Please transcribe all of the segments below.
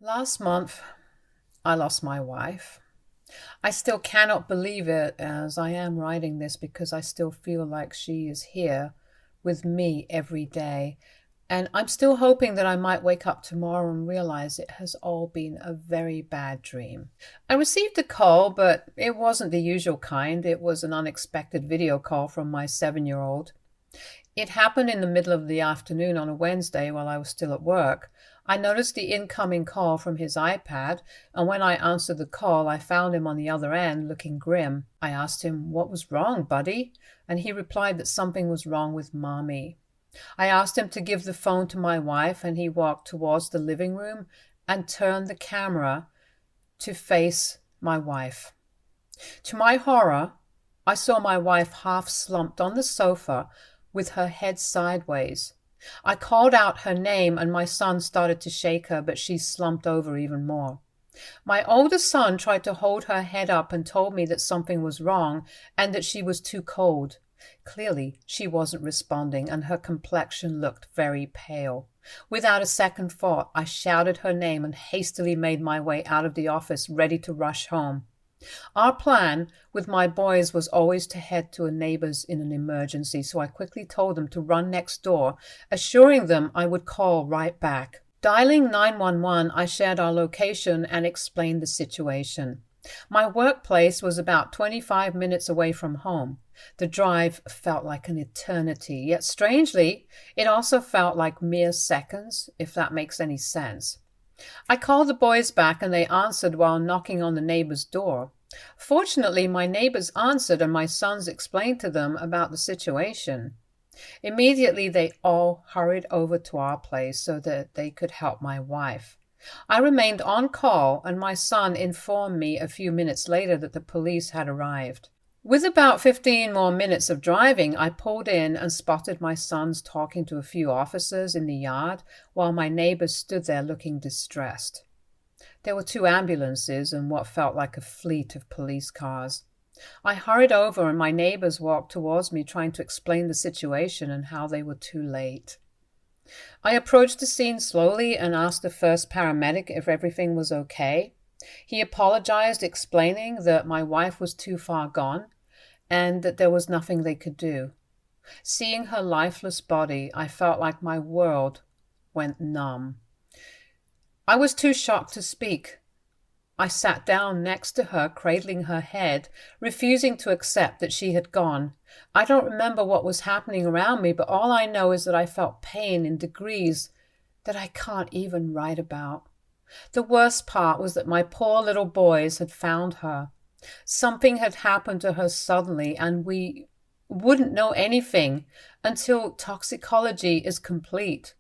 Last month, I lost my wife. I still cannot believe it as I am writing this because I still feel like she is here with me every day. And I'm still hoping that I might wake up tomorrow and realize it has all been a very bad dream. I received a call, but it wasn't the usual kind. It was an unexpected video call from my 7-year-old. It happened in the middle of the afternoon on a Wednesday while I was still at work. I noticed the incoming call from his iPad, and when I answered the call, I found him on the other end looking grim. I asked him, "What was wrong, buddy?" And he replied that something was wrong with Mommy. I asked him to give the phone to my wife, and he walked towards the living room and turned the camera to face my wife. To my horror, I saw my wife half slumped on the sofa with her head sideways. I called out her name and my son started to shake her, but she slumped over even more. My older son tried to hold her head up and told me that something was wrong and that she was too cold. Clearly, she wasn't responding and her complexion looked very pale. Without a second thought, I shouted her name and hastily made my way out of the office, ready to rush home. Our plan with my boys was always to head to a neighbor's in an emergency, so I quickly told them to run next door, assuring them I would call right back. Dialing 911, I shared our location and explained the situation. My workplace was about 25 minutes away from home. The drive felt like an eternity, yet strangely, it also felt like mere seconds, if that makes any sense. I called the boys back and they answered while knocking on the neighbor's door. Fortunately, my neighbors answered and my sons explained to them about the situation. Immediately, they all hurried over to our place so that they could help my wife. I remained on call and my son informed me a few minutes later that the police had arrived. With about 15 more minutes of driving, I pulled in and spotted my sons talking to a few officers in the yard while my neighbors stood there looking distressed. There were 2 ambulances and what felt like a fleet of police cars. I hurried over and my neighbors walked towards me trying to explain the situation and how they were too late. I approached the scene slowly and asked the first paramedic if everything was okay. He apologized, explaining that my wife was too far gone and that there was nothing they could do. Seeing her lifeless body, I felt like my world went numb. I was too shocked to speak. I sat down next to her, cradling her head, refusing to accept that she had gone. I don't remember what was happening around me, but all I know is that I felt pain in degrees that I can't even write about. The worst part was that my poor little boys had found her. Something had happened to her suddenly, and we wouldn't know anything until toxicology is complete.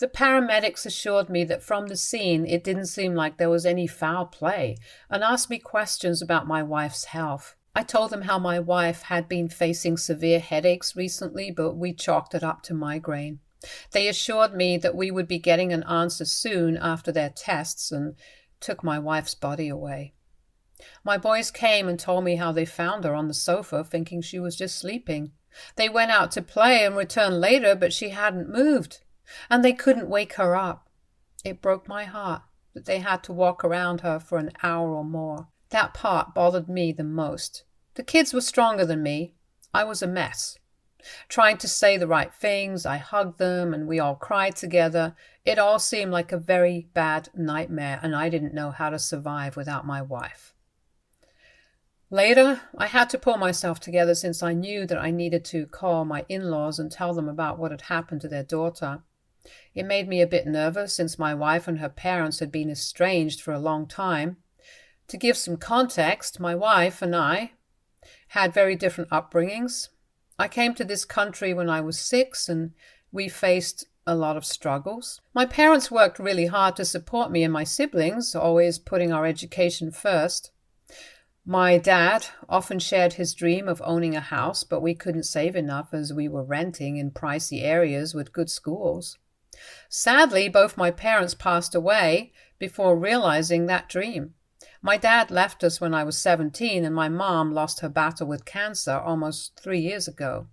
The paramedics assured me that from the scene it didn't seem like there was any foul play and asked me questions about my wife's health. I told them how my wife had been facing severe headaches recently, but we chalked it up to migraine. They assured me that we would be getting an answer soon after their tests and took my wife's body away. My boys came and told me how they found her on the sofa thinking she was just sleeping. They went out to play and returned later, but she hadn't moved, and they couldn't wake her up. It broke my heart that they had to walk around her for an hour or more. That part bothered me the most. The kids were stronger than me. I was a mess. Trying to say the right things, I hugged them and we all cried together. It all seemed like a very bad nightmare, and I didn't know how to survive without my wife. Later, I had to pull myself together since I knew that I needed to call my in-laws and tell them about what had happened to their daughter. It made me a bit nervous since my wife and her parents had been estranged for a long time. To give some context, my wife and I had very different upbringings. I came to this country when I was 6 and we faced a lot of struggles. My parents worked really hard to support me and my siblings, always putting our education first. My dad often shared his dream of owning a house, but we couldn't save enough as we were renting in pricey areas with good schools. Sadly, both my parents passed away before realizing that dream. My dad left us when I was 17, and my mom lost her battle with cancer almost 3 years ago.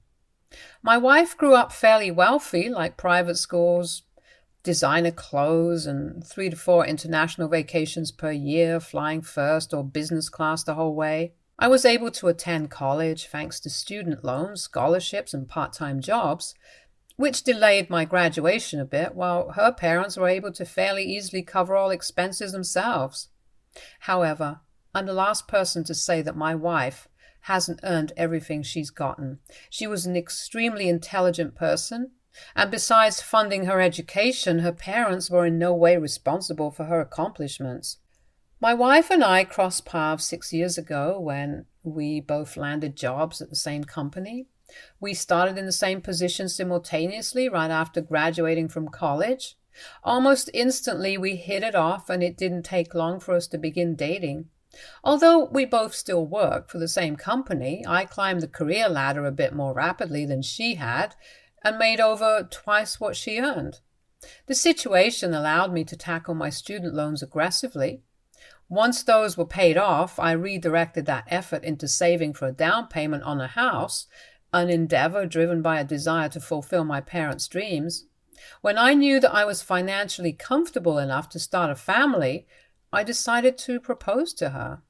My wife grew up fairly wealthy, like private schools, designer clothes and 3 to 4 international vacations per year, flying first or business class the whole way. I was able to attend college thanks to student loans, scholarships, and part-time jobs, which delayed my graduation a bit, while her parents were able to fairly easily cover all expenses themselves. However, I'm the last person to say that my wife hasn't earned everything she's gotten. She was an extremely intelligent person, and besides funding her education, her parents were in no way responsible for her accomplishments. My wife and I crossed paths 6 years ago when we both landed jobs at the same company. We started in the same position simultaneously right after graduating from college. Almost instantly, we hit it off, and it didn't take long for us to begin dating. Although we both still work for the same company, I climbed the career ladder a bit more rapidly than she had and made over twice what she earned. The situation allowed me to tackle my student loans aggressively. Once those were paid off, I redirected that effort into saving for a down payment on a house, an endeavor driven by a desire to fulfill my parents' dreams. When I knew that I was financially comfortable enough to start a family, I decided to propose to her.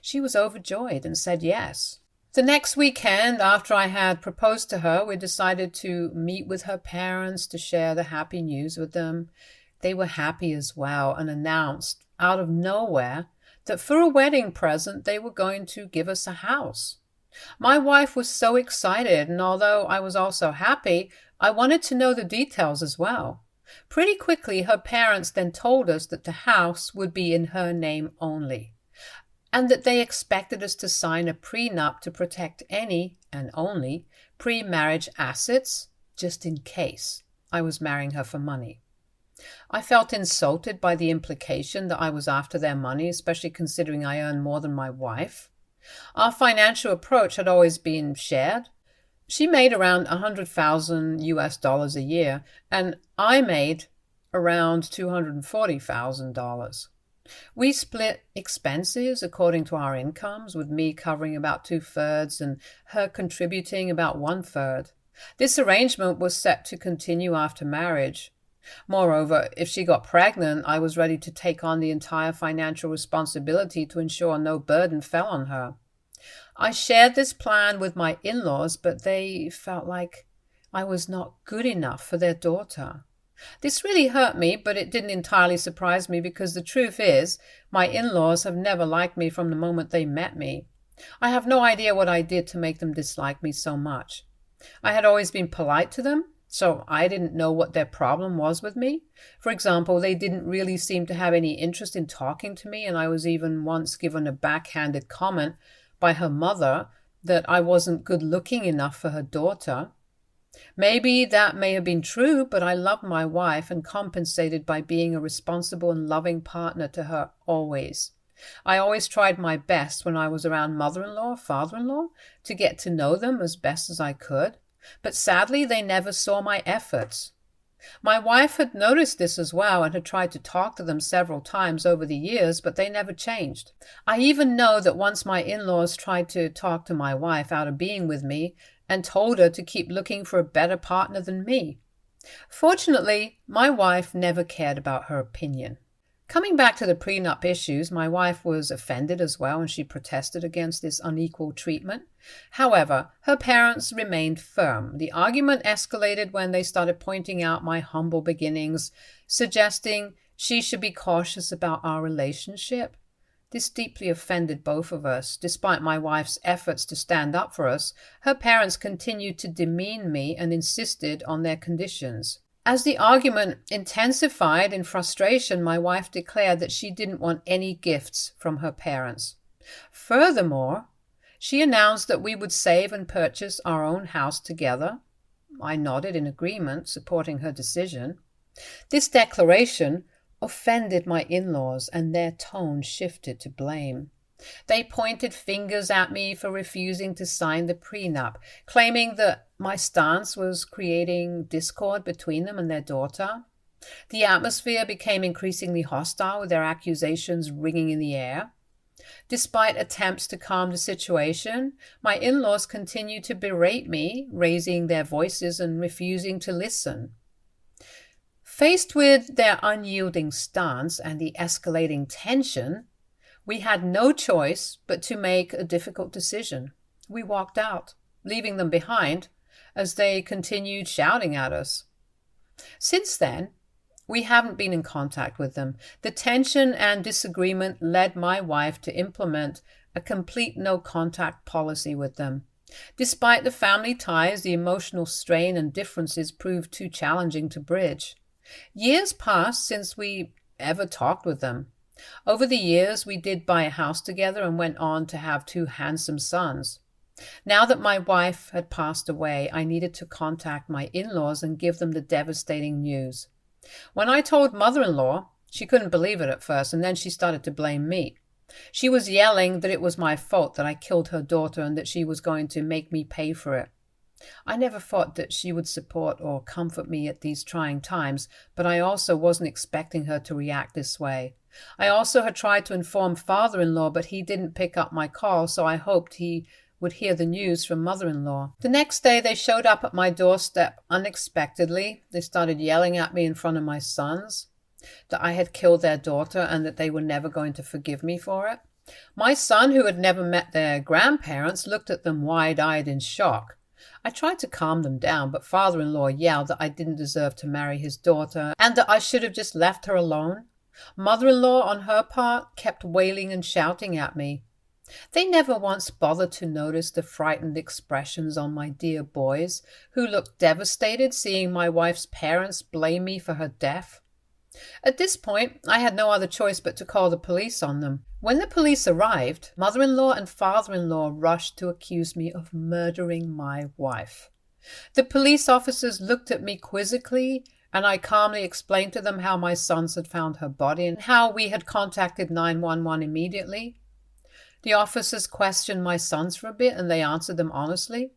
She was overjoyed and said yes. The next weekend after I had proposed to her, we decided to meet with her parents to share the happy news with them. They were happy as well and announced out of nowhere that for a wedding present they were going to give us a house. My wife was so excited, and although I was also happy, I wanted to know the details as well. Pretty quickly, her parents then told us that the house would be in her name only, and that they expected us to sign a prenup to protect any, and only, pre-marriage assets, just in case I was marrying her for money. I felt insulted by the implication that I was after their money, especially considering I earned more than my wife. Our financial approach had always been shared. She made around $100,000 a year, and I made around $240,000. We split expenses according to our incomes, with me covering about 2/3 and her contributing about 1/3. This arrangement was set to continue after marriage. Moreover, if she got pregnant, I was ready to take on the entire financial responsibility to ensure no burden fell on her. I shared this plan with my in-laws, but they felt like I was not good enough for their daughter. This really hurt me, but it didn't entirely surprise me because the truth is, my in-laws have never liked me from the moment they met me. I have no idea what I did to make them dislike me so much. I had always been polite to them, so I didn't know what their problem was with me. For example, they didn't really seem to have any interest in talking to me, and I was even once given a backhanded comment by her mother that I wasn't good looking enough for her daughter. Maybe that may have been true, but I loved my wife and compensated by being a responsible and loving partner to her always. I always tried my best when I was around mother-in-law, father-in-law, to get to know them as best as I could, but sadly they never saw my efforts. My wife had noticed this as well and had tried to talk to them several times over the years, but they never changed. I even know that once my in-laws tried to talk to my wife out of being with me and told her to keep looking for a better partner than me. Fortunately, my wife never cared about her opinion. Coming back to the prenup issues, my wife was offended as well, and she protested against this unequal treatment. However, her parents remained firm. The argument escalated when they started pointing out my humble beginnings, suggesting she should be cautious about our relationship. This deeply offended both of us. Despite my wife's efforts to stand up for us, her parents continued to demean me and insisted on their conditions. As the argument intensified in frustration, my wife declared that she didn't want any gifts from her parents. Furthermore, she announced that we would save and purchase our own house together. I nodded in agreement, supporting her decision. This declaration offended my in-laws, and their tone shifted to blame. They pointed fingers at me for refusing to sign the prenup, claiming that my stance was creating discord between them and their daughter. The atmosphere became increasingly hostile, with their accusations ringing in the air. Despite attempts to calm the situation, my in-laws continued to berate me, raising their voices and refusing to listen. Faced with their unyielding stance and the escalating tension, we had no choice but to make a difficult decision. We walked out, leaving them behind as they continued shouting at us. Since then, we haven't been in contact with them. The tension and disagreement led my wife to implement a complete no-contact policy with them. Despite the family ties, the emotional strain and differences proved too challenging to bridge. Years passed since we ever talked with them. Over the years, we did buy a house together and went on to have 2 handsome sons. Now that my wife had passed away, I needed to contact my in-laws and give them the devastating news. When I told mother-in-law, she couldn't believe it at first, and then she started to blame me. She was yelling that it was my fault that I killed her daughter and that she was going to make me pay for it. I never thought that she would support or comfort me at these trying times, but I also wasn't expecting her to react this way. I also had tried to inform father-in-law, but he didn't pick up my call, so I hoped he would hear the news from mother-in-law. The next day they showed up at my doorstep unexpectedly. They started yelling at me in front of my sons that I had killed their daughter and that they were never going to forgive me for it. My son, who had never met their grandparents, looked at them wide-eyed in shock. I tried to calm them down, but father-in-law yelled that I didn't deserve to marry his daughter and that I should have just left her alone. Mother-in-law, on her part, kept wailing and shouting at me. They never once bothered to notice the frightened expressions on my dear boys, who looked devastated seeing my wife's parents blame me for her death. At this point, I had no other choice but to call the police on them. When the police arrived, mother-in-law and father-in-law rushed to accuse me of murdering my wife. The police officers looked at me quizzically, and I calmly explained to them how my sons had found her body and how we had contacted 911 immediately. The officers questioned my sons for a bit, and they answered them honestly.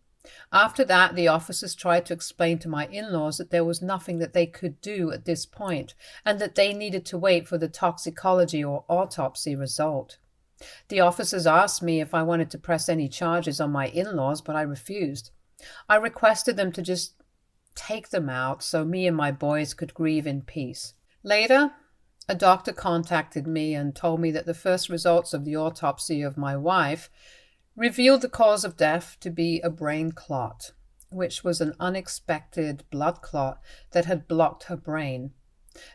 After that, the officers tried to explain to my in-laws that there was nothing that they could do at this point, and that they needed to wait for the toxicology or autopsy result. The officers asked me if I wanted to press any charges on my in-laws, but I refused. I requested them to just take them out so me and my boys could grieve in peace. Later, a doctor contacted me and told me that the first results of the autopsy of my wife revealed the cause of death to be a brain clot, which was an unexpected blood clot that had blocked her brain.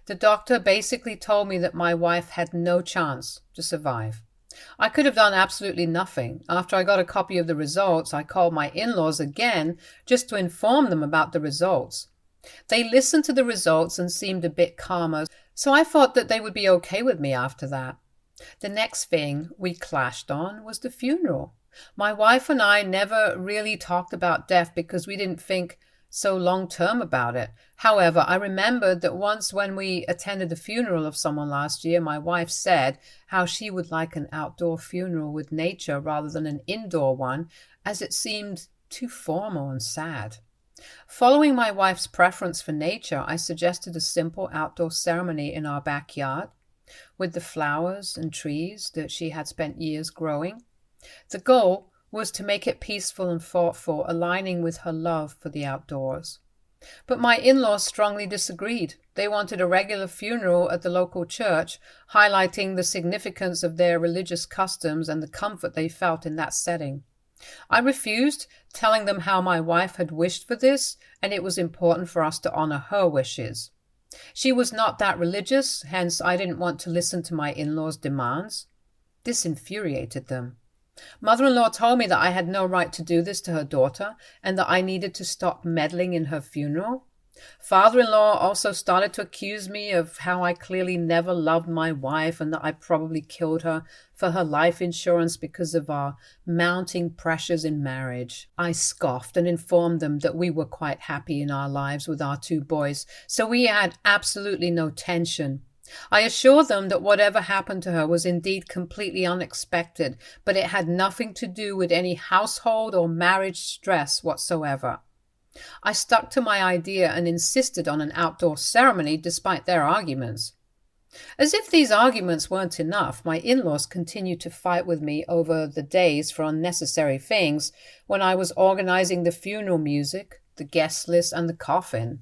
The doctor basically told me that my wife had no chance to survive. I could have done absolutely nothing. After I got a copy of the results, I called my in-laws again just to inform them about the results. They listened to the results and seemed a bit calmer, so I thought that they would be okay with me after that. The next thing we clashed on was the funeral. My wife and I never really talked about death because we didn't think so long-term about it. However, I remembered that once when we attended the funeral of someone last year, my wife said how she would like an outdoor funeral with nature rather than an indoor one, as it seemed too formal and sad. Following my wife's preference for nature, I suggested a simple outdoor ceremony in our backyard with the flowers and trees that she had spent years growing. The goal was to make it peaceful and thoughtful, aligning with her love for the outdoors. But my in-laws strongly disagreed. They wanted a regular funeral at the local church, highlighting the significance of their religious customs and the comfort they felt in that setting. I refused, telling them how my wife had wished for this, and it was important for us to honor her wishes. She was not that religious, hence I didn't want to listen to my in-laws' demands. This infuriated them. Mother-in-law told me that I had no right to do this to her daughter and that I needed to stop meddling in her funeral. Father-in-law also started to accuse me of how I clearly never loved my wife and that I probably killed her for her life insurance because of our mounting pressures in marriage. I scoffed and informed them that we were quite happy in our lives with our 2 boys, so we had absolutely no tension. I assured them that whatever happened to her was indeed completely unexpected, but it had nothing to do with any household or marriage stress whatsoever. I stuck to my idea and insisted on an outdoor ceremony despite their arguments. As if these arguments weren't enough, my in-laws continued to fight with me over the days for unnecessary things when I was organizing the funeral music, the guest list, and the coffin.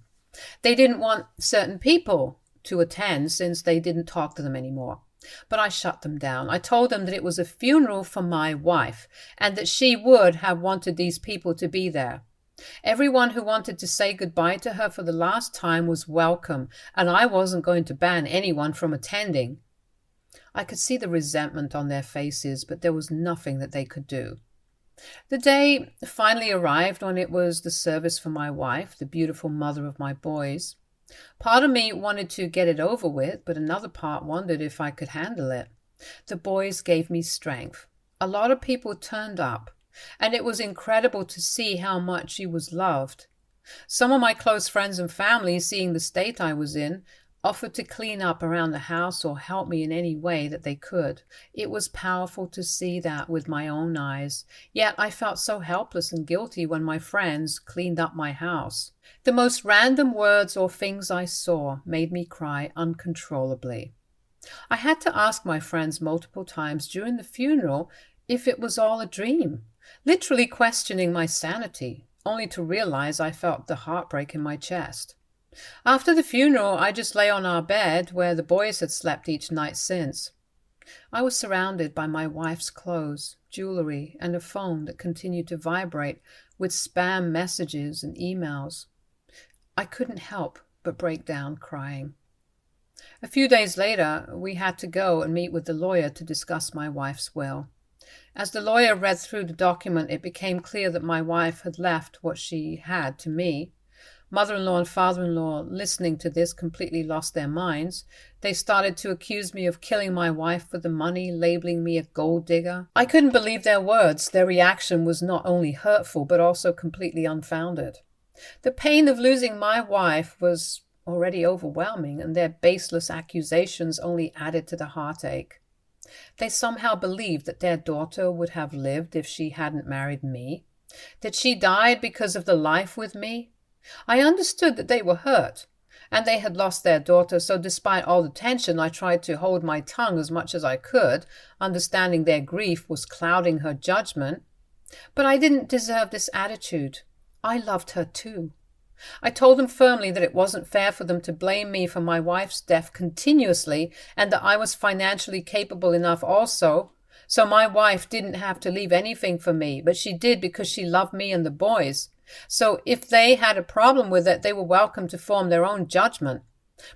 They didn't want certain people to attend since they didn't talk to them anymore. But I shut them down. I told them that it was a funeral for my wife and that she would have wanted these people to be there. Everyone who wanted to say goodbye to her for the last time was welcome, and I wasn't going to ban anyone from attending. I could see the resentment on their faces, but there was nothing that they could do. The day finally arrived when it was the service for my wife, the beautiful mother of my boys. Part of me wanted to get it over with, but another part wondered if I could handle it. The boys gave me strength. A lot of people turned up, and it was incredible to see how much she was loved. Some of my close friends and family, seeing the state I was in, offered to clean up around the house or help me in any way that they could. It was powerful to see that with my own eyes, yet I felt so helpless and guilty when my friends cleaned up my house. The most random words or things I saw made me cry uncontrollably. I had to ask my friends multiple times during the funeral if it was all a dream, literally questioning my sanity, only to realize I felt the heartbreak in my chest. After the funeral, I just lay on our bed where the boys had slept each night since. I was surrounded by my wife's clothes, jewelry, and a phone that continued to vibrate with spam messages and emails. I couldn't help but break down crying. A few days later, we had to go and meet with the lawyer to discuss my wife's will. As the lawyer read through the document, it became clear that my wife had left what she had to me. Mother-in-law and father-in-law, listening to this, completely lost their minds. They started to accuse me of killing my wife for the money, labeling me a gold digger. I couldn't believe their words. Their reaction was not only hurtful, but also completely unfounded. The pain of losing my wife was already overwhelming, and their baseless accusations only added to the heartache. They somehow believed that their daughter would have lived if she hadn't married me, that she died because of the life with me. I understood that they were hurt, and they had lost their daughter, so despite all the tension, I tried to hold my tongue as much as I could, understanding their grief was clouding her judgment. But I didn't deserve this attitude. I loved her too. I told them firmly that it wasn't fair for them to blame me for my wife's death continuously, and that I was financially capable enough also, so my wife didn't have to leave anything for me, but she did because she loved me and the boys. So if they had a problem with it, they were welcome to form their own judgment,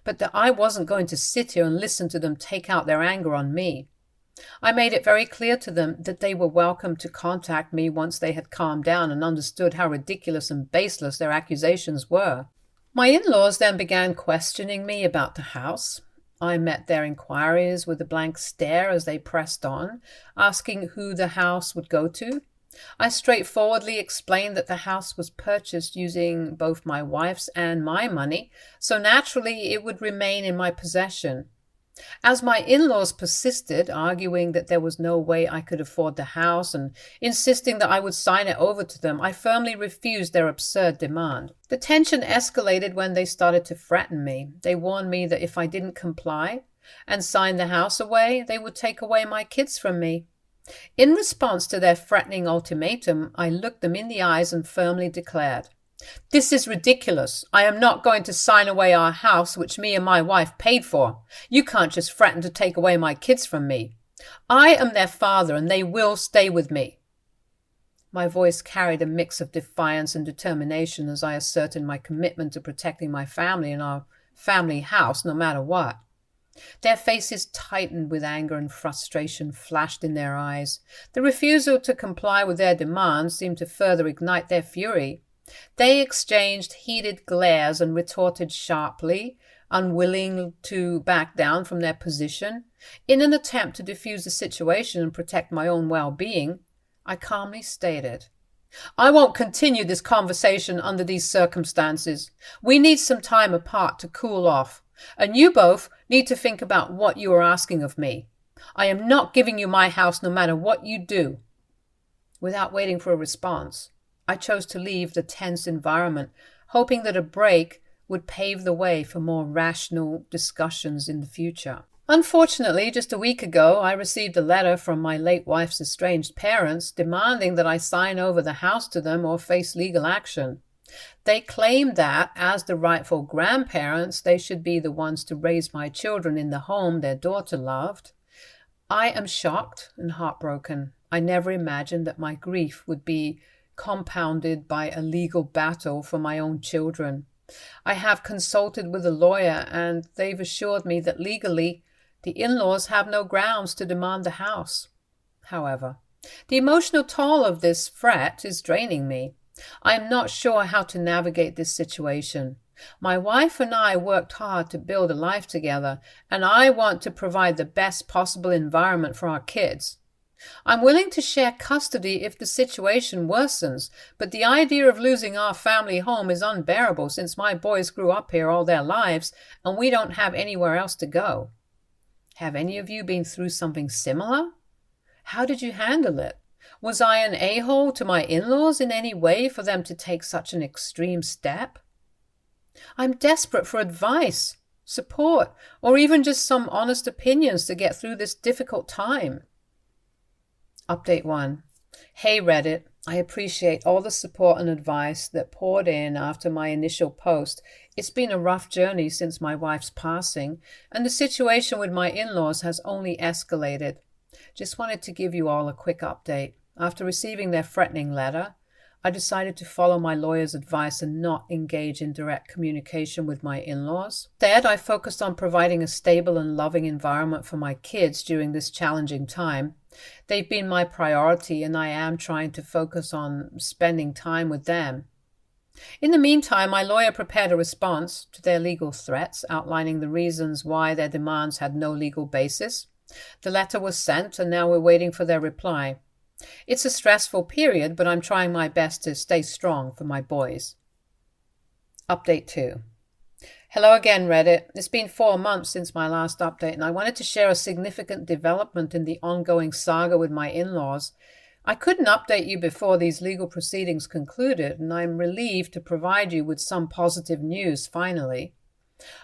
but that I wasn't going to sit here and listen to them take out their anger on me. I made it very clear to them that they were welcome to contact me once they had calmed down and understood how ridiculous and baseless their accusations were. My in-laws then began questioning me about the house. I met their inquiries with a blank stare as they pressed on, asking who the house would go to. I straightforwardly explained that the house was purchased using both my wife's and my money, so naturally it would remain in my possession. As my in-laws persisted, arguing that there was no way I could afford the house and insisting that I would sign it over to them, I firmly refused their absurd demand. The tension escalated when they started to threaten me. They warned me that if I didn't comply and sign the house away, they would take away my kids from me. In response to their threatening ultimatum, I looked them in the eyes and firmly declared, "This is ridiculous. I am not going to sign away our house, which me and my wife paid for. You can't just threaten to take away my kids from me. I am their father, and they will stay with me." My voice carried a mix of defiance and determination as I asserted my commitment to protecting my family and our family house, no matter what. Their faces tightened with anger, and frustration flashed in their eyes. The refusal to comply with their demands seemed to further ignite their fury. They exchanged heated glares and retorted sharply, unwilling to back down from their position. In an attempt to defuse the situation and protect my own well-being, I calmly stated, "I won't continue this conversation under these circumstances. We need some time apart to cool off, and you both need to think about what you are asking of me. I am not giving you my house no matter what you do." Without waiting for a response, I chose to leave the tense environment, hoping that a break would pave the way for more rational discussions in the future. Unfortunately, just a week ago, I received a letter from my late wife's estranged parents demanding that I sign over the house to them or face legal action. They claim that, as the rightful grandparents, they should be the ones to raise my children in the home their daughter loved. I am shocked and heartbroken. I never imagined that my grief would be compounded by a legal battle for my own children. I have consulted with a lawyer, and they've assured me that legally the in-laws have no grounds to demand the house. However, the emotional toll of this threat is draining me. I am not sure how to navigate this situation. My wife and I worked hard to build a life together, and I want to provide the best possible environment for our kids. I'm willing to share custody if the situation worsens, but the idea of losing our family home is unbearable since my boys grew up here all their lives and we don't have anywhere else to go. Have any of you been through something similar? How did you handle it? Was I an a-hole to my in-laws in any way for them to take such an extreme step? I'm desperate for advice, support, or even just some honest opinions to get through this difficult time. Update 1. Hey Reddit, I appreciate all the support and advice that poured in after my initial post. It's been a rough journey since my wife's passing, and the situation with my in-laws has only escalated. Just wanted to give you all a quick update. After receiving their threatening letter, I decided to follow my lawyer's advice and not engage in direct communication with my in-laws. Instead, I focused on providing a stable and loving environment for my kids during this challenging time. They've been my priority, and I am trying to focus on spending time with them. In the meantime, my lawyer prepared a response to their legal threats, outlining the reasons why their demands had no legal basis. The letter was sent, and now we're waiting for their reply. It's a stressful period, but I'm trying my best to stay strong for my boys. Update 2. Hello again, Reddit. It's been 4 months since my last update, and I wanted to share a significant development in the ongoing saga with my in-laws. I couldn't update you before these legal proceedings concluded, and I'm relieved to provide you with some positive news finally.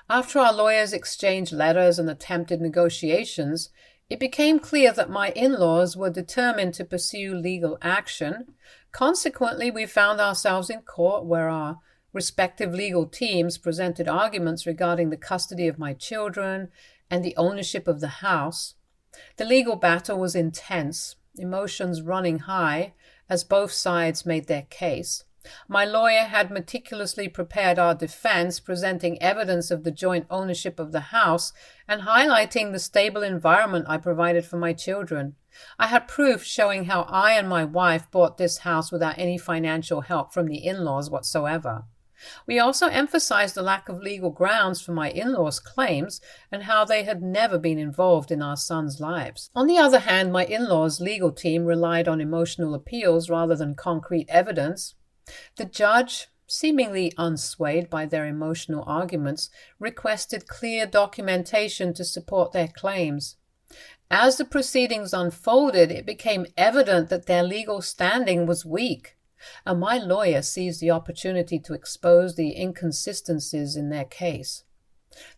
After our lawyers exchanged letters and attempted negotiations, it became clear that my in-laws were determined to pursue legal action. Consequently, we found ourselves in court where our respective legal teams presented arguments regarding the custody of my children and the ownership of the house. The legal battle was intense, emotions running high as both sides made their case. My lawyer had meticulously prepared our defense, presenting evidence of the joint ownership of the house and highlighting the stable environment I provided for my children. I had proof showing how I and my wife bought this house without any financial help from the in-laws whatsoever. We also emphasized the lack of legal grounds for my in-laws' claims and how they had never been involved in our sons' lives. On the other hand, my in-laws' legal team relied on emotional appeals rather than concrete evidence. The judge, seemingly unswayed by their emotional arguments, requested clear documentation to support their claims. As the proceedings unfolded, it became evident that their legal standing was weak, and my lawyer seized the opportunity to expose the inconsistencies in their case.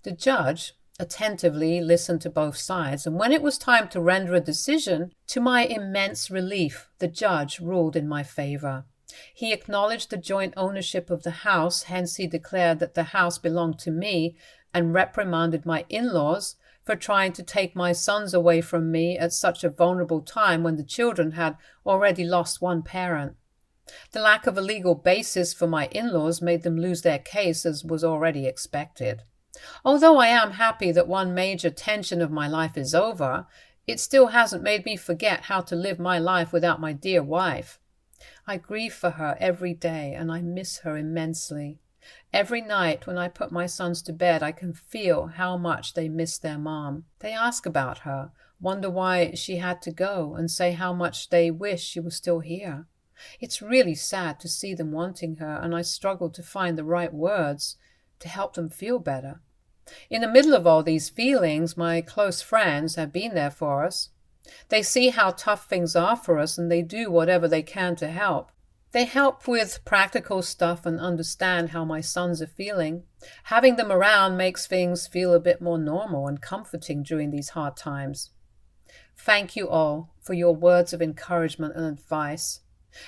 The judge attentively listened to both sides, and when it was time to render a decision, to my immense relief, the judge ruled in my favor. He acknowledged the joint ownership of the house, hence he declared that the house belonged to me, and reprimanded my in-laws for trying to take my sons away from me at such a vulnerable time when the children had already lost one parent. The lack of a legal basis for my in-laws made them lose their case, as was already expected. Although I am happy that one major tension of my life is over, it still hasn't made me forget how to live my life without my dear wife. I grieve for her every day, and I miss her immensely. Every night when I put my sons to bed, I can feel how much they miss their mom. They ask about her, wonder why she had to go, and say how much they wish she was still here. It's really sad to see them wanting her, and I struggle to find the right words to help them feel better. In the middle of all these feelings, my close friends have been there for us. They see how tough things are for us, and they do whatever they can to help. They help with practical stuff and understand how my sons are feeling. Having them around makes things feel a bit more normal and comforting during these hard times. Thank you all for your words of encouragement and advice.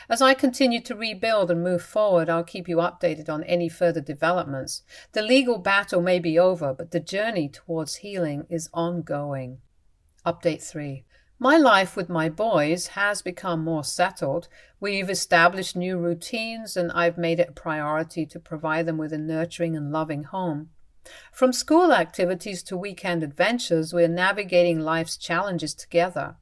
As I continue to rebuild and move forward, I'll keep you updated on any further developments. The legal battle may be over, but the journey towards healing is ongoing. Update 3. My life with my boys has become more settled. We've established new routines, and I've made it a priority to provide them with a nurturing and loving home. From school activities to weekend adventures, we're navigating life's challenges together.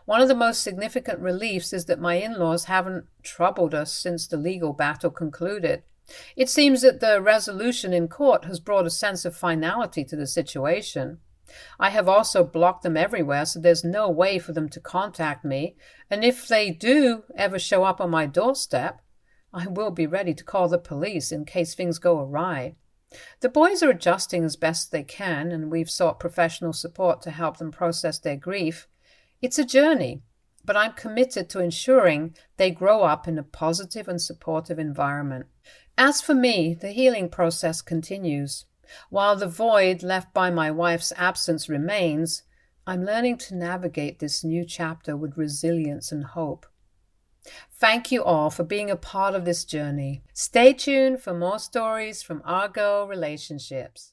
One of the most significant reliefs is that my in-laws haven't troubled us since the legal battle concluded. It seems that the resolution in court has brought a sense of finality to the situation. I have also blocked them everywhere, so there's no way for them to contact me, and if they do ever show up on my doorstep, I will be ready to call the police in case things go awry. The boys are adjusting as best they can, and we've sought professional support to help them process their grief. It's a journey, but I'm committed to ensuring they grow up in a positive and supportive environment. As for me, the healing process continues. While the void left by my wife's absence remains, I'm learning to navigate this new chapter with resilience and hope. Thank you all for being a part of this journey. Stay tuned for more stories from Argo Relationships.